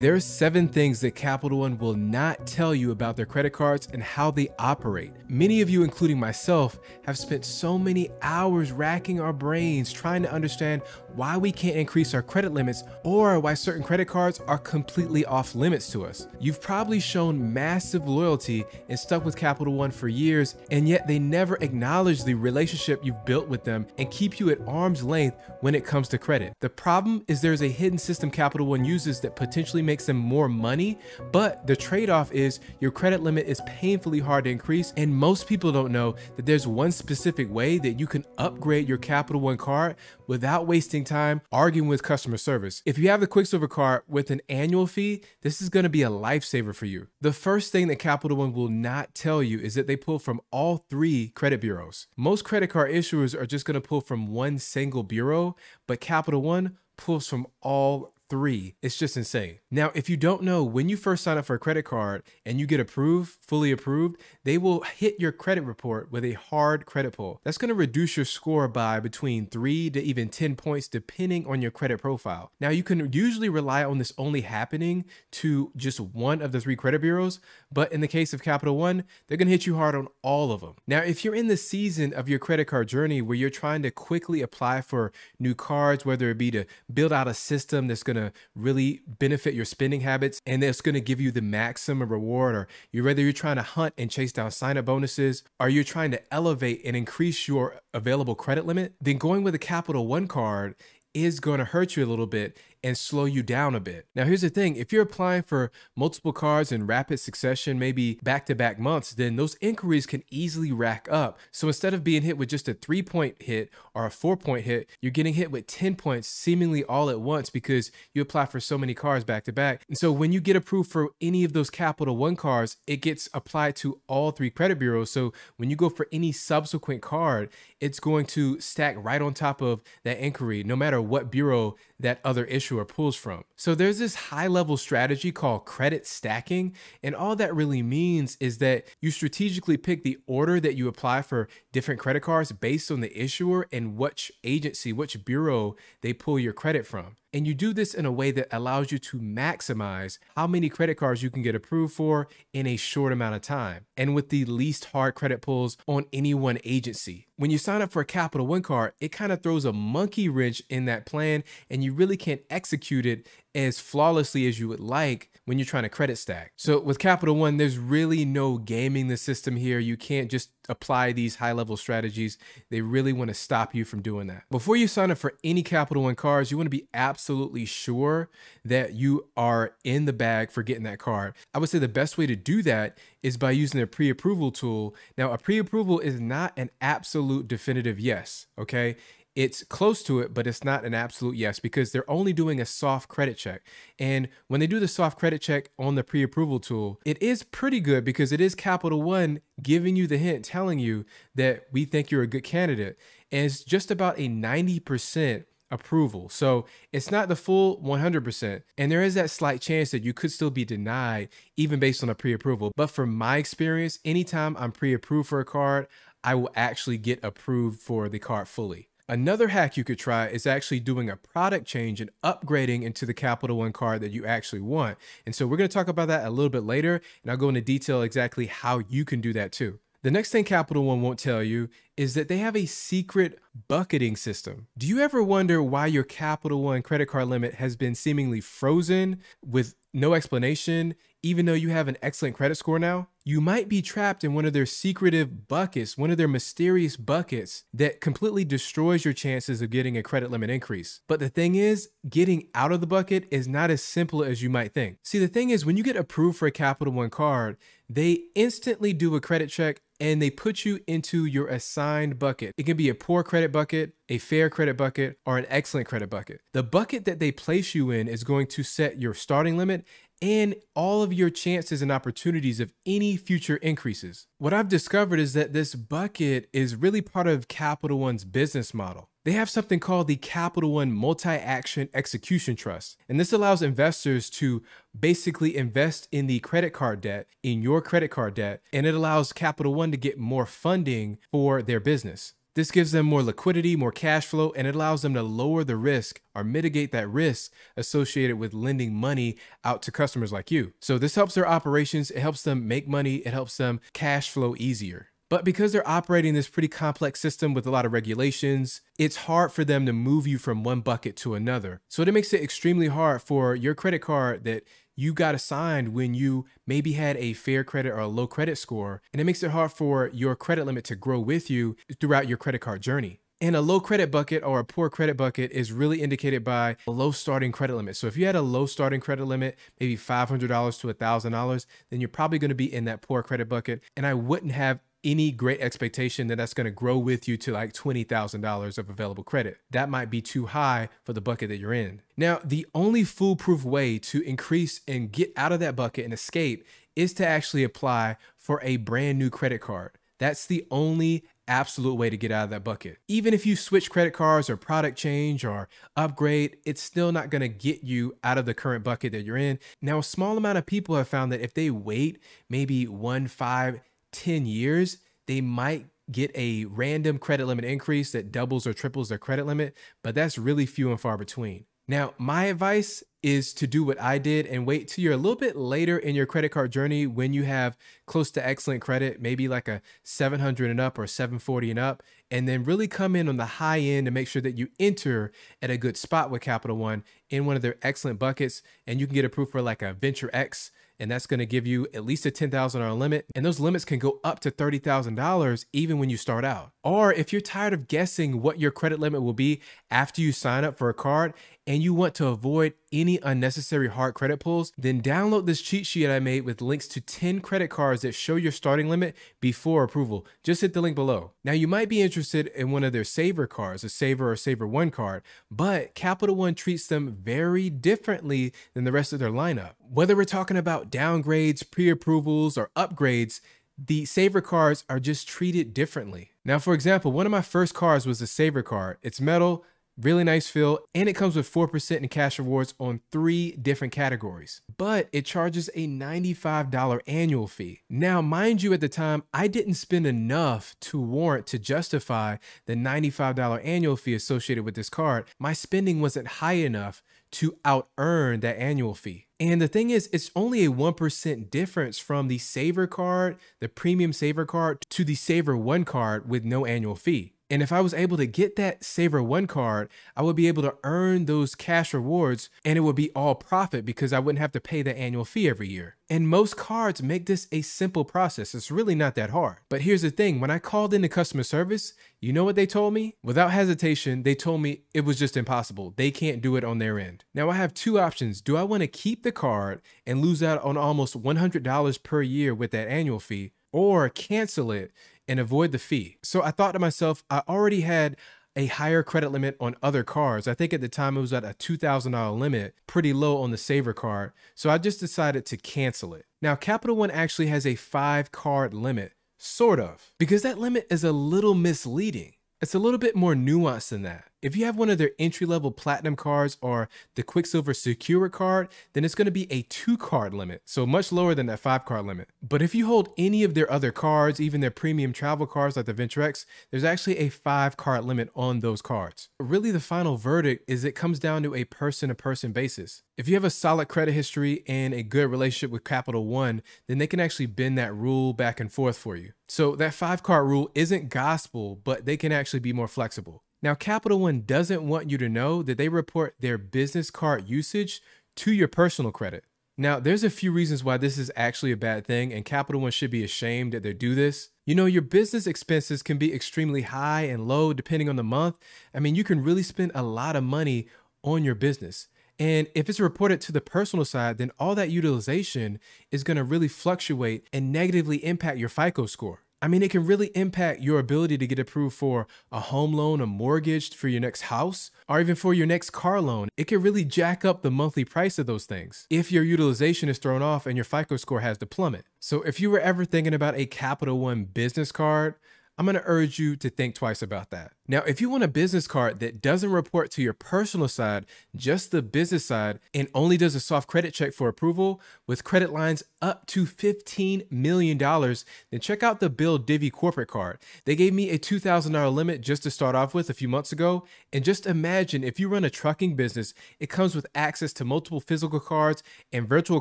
There are 7 things that Capital One will not tell you about their credit cards and how they operate. Many of you, including myself, have spent so many hours racking our brains trying to understand why we can't increase our credit limits or why certain credit cards are completely off limits to us. You've probably shown massive loyalty and stuck with Capital One for years, and yet they never acknowledge the relationship you've built with them and keep you at arm's length when it comes to credit. The problem is there's a hidden system Capital One uses that potentially makes them more money, but the trade-off is your credit limit is painfully hard to increase, and most people don't know that there's one specific way that you can upgrade your Capital One card without wasting time arguing with customer service. If you have the Quicksilver card with an annual fee, this is going to be a lifesaver for you. The first thing that Capital One will not tell you is that they pull from all 3 credit bureaus. Most credit card issuers are just going to pull from one single bureau, but Capital One pulls from all 3. It's just insane. Now, if you don't know, when you first sign up for a credit card and you get approved, fully approved, they will hit your credit report with a hard credit pull. That's going to reduce your score by between 3 to even 10 points, depending on your credit profile. Now, you can usually rely on this only happening to just one of the 3 credit bureaus, but in the case of Capital One, they're going to hit you hard on all of them. Now, if you're in the season of your credit card journey where you're trying to quickly apply for new cards, whether it be to build out a system that's going to really benefit your spending habits and that's going to give you the maximum reward, or whether you're trying to hunt and chase down sign-up bonuses, or you're trying to elevate and increase your available credit limit, then going with a Capital One card is going to hurt you a little bit and slow you down a bit. Now, here's the thing. If you're applying for multiple cards in rapid succession, maybe back-to-back months, then those inquiries can easily rack up. So instead of being hit with just a 3-point hit or a 4-point hit, you're getting hit with 10 points seemingly all at once because you apply for so many cards back-to-back. And so when you get approved for any of those Capital One cards, it gets applied to all 3 credit bureaus. So when you go for any subsequent card, it's going to stack right on top of that inquiry, no matter what bureau that other issuer pulls from. So there's this high-level strategy called credit stacking, and all that really means is that you strategically pick the order that you apply for different credit cards based on the issuer and which agency, which bureau they pull your credit from. And you do this in a way that allows you to maximize how many credit cards you can get approved for in a short amount of time, and with the least hard credit pulls on any one agency. When you sign up for a Capital One card, it kind of throws a monkey wrench in that plan, and you really can't execute it as flawlessly as you would like when you're trying to credit stack. So with Capital One, there's really no gaming the system here. You can't just apply these high-level strategies. They really want to stop you from doing that. Before you sign up for any Capital One cards, you want to be absolutely sure that you are in the bag for getting that card. I would say the best way to do that is by using their pre-approval tool. Now, a pre-approval is not an absolute definitive yes, okay? It's close to it, but it's not an absolute yes because they're only doing a soft credit check. And when they do the soft credit check on the pre-approval tool, it is pretty good because it is Capital One giving you the hint, telling you that we think you're a good candidate. And it's just about a 90% approval. So it's not the full 100%. And there is that slight chance that you could still be denied even based on a pre-approval. But from my experience, anytime I'm pre-approved for a card, I will actually get approved for the card fully. Another hack you could try is actually doing a product change and upgrading into the Capital One card that you actually want. And so we're going to talk about that a little bit later, and I'll go into detail exactly how you can do that too. The next thing Capital One won't tell you is that they have a secret bucketing system. Do you ever wonder why your Capital One credit card limit has been seemingly frozen with no explanation, even though you have an excellent credit score now? You might be trapped in one of their secretive buckets, one of their mysterious buckets that completely destroys your chances of getting a credit limit increase. But the thing is, getting out of the bucket is not as simple as you might think. See, the thing is, when you get approved for a Capital One card, they instantly do a credit check and they put you into your assigned bucket. It can be a poor credit bucket, a fair credit bucket, or an excellent credit bucket. The bucket that they place you in is going to set your starting limit and all of your chances and opportunities of any future increases. What I've discovered is that this bucket is really part of Capital One's business model. They have something called the Capital One Multi-Action Execution Trust. And this allows investors to basically invest in the credit card debt, in your credit card debt, and it allows Capital One to get more funding for their business. This gives them more liquidity, more cash flow, and it allows them to lower the risk or mitigate that risk associated with lending money out to customers like you. So this helps their operations, it helps them make money, it helps them cash flow easier. But because they're operating this pretty complex system with a lot of regulations, it's hard for them to move you from one bucket to another. So it makes it extremely hard for your credit card that you got assigned when you maybe had a fair credit or a low credit score. And it makes it hard for your credit limit to grow with you throughout your credit card journey. And a low credit bucket or a poor credit bucket is really indicated by a low starting credit limit. So if you had a low starting credit limit, maybe $500 to $1,000, then you're probably going to be in that poor credit bucket. And I wouldn't have any great expectation that that's going to grow with you to like $20,000 of available credit. That might be too high for the bucket that you're in. Now, the only foolproof way to increase and get out of that bucket and escape is to actually apply for a brand new credit card. That's the only absolute way to get out of that bucket. Even if you switch credit cards or product change or upgrade, it's still not going to get you out of the current bucket that you're in. Now, a small amount of people have found that if they wait maybe 1, 5, 10 years, they might get a random credit limit increase that doubles or triples their credit limit, but that's really few and far between. Now, my advice is to do what I did and wait till you're a little bit later in your credit card journey when you have close to excellent credit, maybe like a 700 and up or 740 and up, and then really come in on the high end to make sure that you enter at a good spot with Capital One in one of their excellent buckets, and you can get approved for like a Venture X, and that's going to give you at least a $10,000 limit. And those limits can go up to $30,000 even when you start out. Or if you're tired of guessing what your credit limit will be after you sign up for a card and you want to avoid any unnecessary hard credit pulls, then download this cheat sheet I made with links to 10 credit cards that show your starting limit before approval. Just hit the link below. Now, you might be interested in one of their Saver cards, a Saver or Saver One card, but Capital One treats them very differently than the rest of their lineup. Whether we're talking about downgrades, pre-approvals, or upgrades, the Saver cards are just treated differently. Now, for example, one of my first cards was a Saver card. It's metal, really nice feel, and it comes with 4% in cash rewards on 3 different categories. But it charges a $95 annual fee. Now, mind you, at the time, I didn't spend enough to warrant to justify the $95 annual fee associated with this card. My spending wasn't high enough to out-earn that annual fee. And the thing is, it's only a 1% difference from the Saver card, the premium Saver card, to the Saver One card with no annual fee. And if I was able to get that Saver One card, I would be able to earn those cash rewards and it would be all profit because I wouldn't have to pay the annual fee every year. And most cards make this a simple process. It's really not that hard. But here's the thing, when I called into customer service, you know what they told me? Without hesitation, they told me it was just impossible. They can't do it on their end. Now I have 2 options. Do I want to keep the card and lose out on almost $100 per year with that annual fee, or cancel it and avoid the fee? So I thought to myself, I already had a higher credit limit on other cards. I think at the time it was at a $2,000 limit, pretty low on the Saver card. So I just decided to cancel it. Now, Capital One actually has a 5 card limit, sort of, because that limit is a little misleading. It's a little bit more nuanced than that. If you have one of their entry-level platinum cards or the Quicksilver Secure card, then it's going to be a 2 card limit, so much lower than that 5 card limit. But if you hold any of their other cards, even their premium travel cards like the Venture X, there's actually a 5 card limit on those cards. Really, the final verdict is it comes down to a person-to-person basis. If you have a solid credit history and a good relationship with Capital One, then they can actually bend that rule back and forth for you. So that 5 card rule isn't gospel, but they can actually be more flexible. Now, Capital One doesn't want you to know that they report their business card usage to your personal credit. Now, there's a few reasons why this is actually a bad thing, and Capital One should be ashamed that they do this. You know, your business expenses can be extremely high and low depending on the month. I mean, you can really spend a lot of money on your business. And if it's reported to the personal side, then all that utilization is going to really fluctuate and negatively impact your FICO score. I mean, it can really impact your ability to get approved for a home loan, a mortgage for your next house, or even for your next car loan. It can really jack up the monthly price of those things if your utilization is thrown off and your FICO score has to plummet. So if you were ever thinking about a Capital One business card, I'm going to urge you to think twice about that. Now, if you want a business card that doesn't report to your personal side, just the business side, and only does a soft credit check for approval with credit lines up to $15 million, then check out the Bill Divvy corporate card. They gave me a $2,000 limit just to start off with a few months ago. And just imagine if you run a trucking business, it comes with access to multiple physical cards and virtual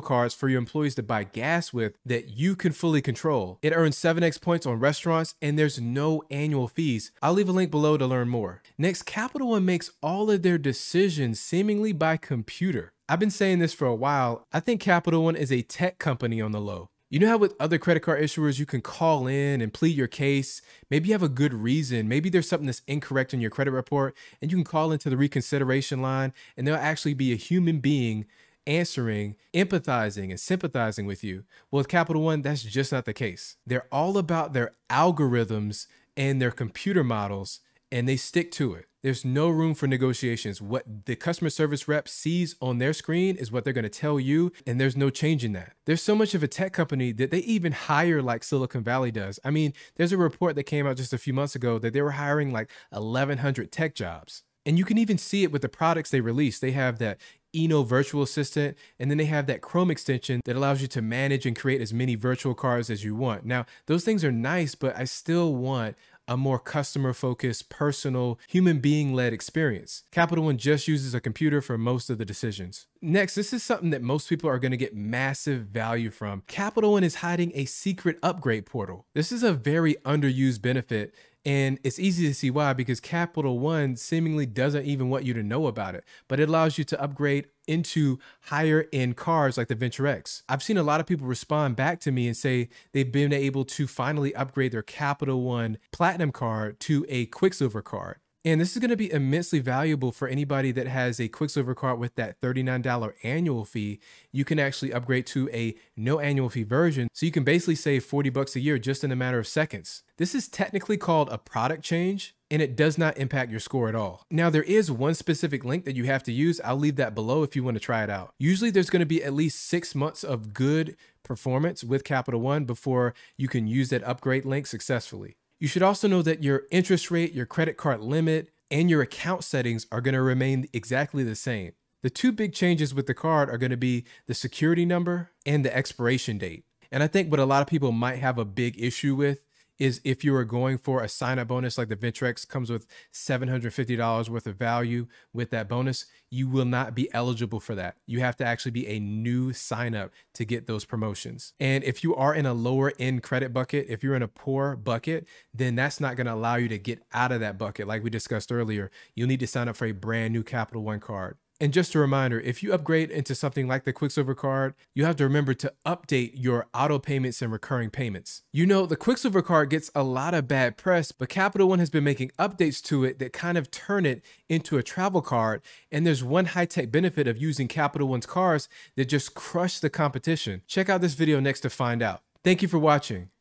cards for your employees to buy gas with that you can fully control. It earns 7x points on restaurants and there's no annual fees. I'll leave a link below to learn more. Next, Capital One makes all of their decisions seemingly by computer. I've been saying this for a while. I think Capital One is a tech company on the low. You know how with other credit card issuers, you can call in and plead your case. Maybe you have a good reason. Maybe there's something that's incorrect in your credit report and you can call into the reconsideration line and there'll actually be a human being answering, empathizing, and sympathizing with you. Well, with Capital One, that's just not the case. They're all about their algorithms and their computer models, and they stick to it. There's no room for negotiations. What the customer service rep sees on their screen is what they're going to tell you, and there's no change in that. There's so much of a tech company that they even hire like Silicon Valley does. I mean, there's a report that came out just a few months ago that they were hiring like 1,100 tech jobs. And you can even see it with the products they release. They have that Eno virtual assistant, and then they have that Chrome extension that allows you to manage and create as many virtual cards as you want. Now, those things are nice, but I still want a more customer-focused, personal, human being-led experience. Capital One just uses a computer for most of the decisions. Next, this is something that most people are going to get massive value from. Capital One is hiding a secret upgrade portal. This is a very underused benefit, and it's easy to see why, because Capital One seemingly doesn't even want you to know about it, but it allows you to upgrade into higher end cars like the Venture X. I've seen a lot of people respond back to me and say they've been able to finally upgrade their Capital One Platinum card to a Quicksilver card. And this is going to be immensely valuable for anybody that has a Quicksilver card with that $39 annual fee. You can actually upgrade to a no annual fee version. So you can basically save 40 bucks a year just in a matter of seconds. This is technically called a product change, and it does not impact your score at all. Now, there is one specific link that you have to use. I'll leave that below if you want to try it out. Usually there's going to be at least 6 months of good performance with Capital One before you can use that upgrade link successfully. You should also know that your interest rate, your credit card limit, and your account settings are going to remain exactly the same. The two big changes with the card are going to be the security number and the expiration date. And I think what a lot of people might have a big issue with is if you are going for a sign-up bonus like the Venture X comes with $750 worth of value with that bonus, you will not be eligible for that. You have to actually be a new sign-up to get those promotions. And if you are in a lower end credit bucket, if you're in a poor bucket, then that's not gonna allow you to get out of that bucket. Like we discussed earlier, you'll need to sign up for a brand new Capital One card. And just a reminder, if you upgrade into something like the Quicksilver card, you have to remember to update your auto payments and recurring payments. You know, the Quicksilver card gets a lot of bad press, but Capital One has been making updates to it that kind of turn it into a travel card. And there's one high-tech benefit of using Capital One's cards that just crush the competition. Check out this video next to find out. Thank you for watching.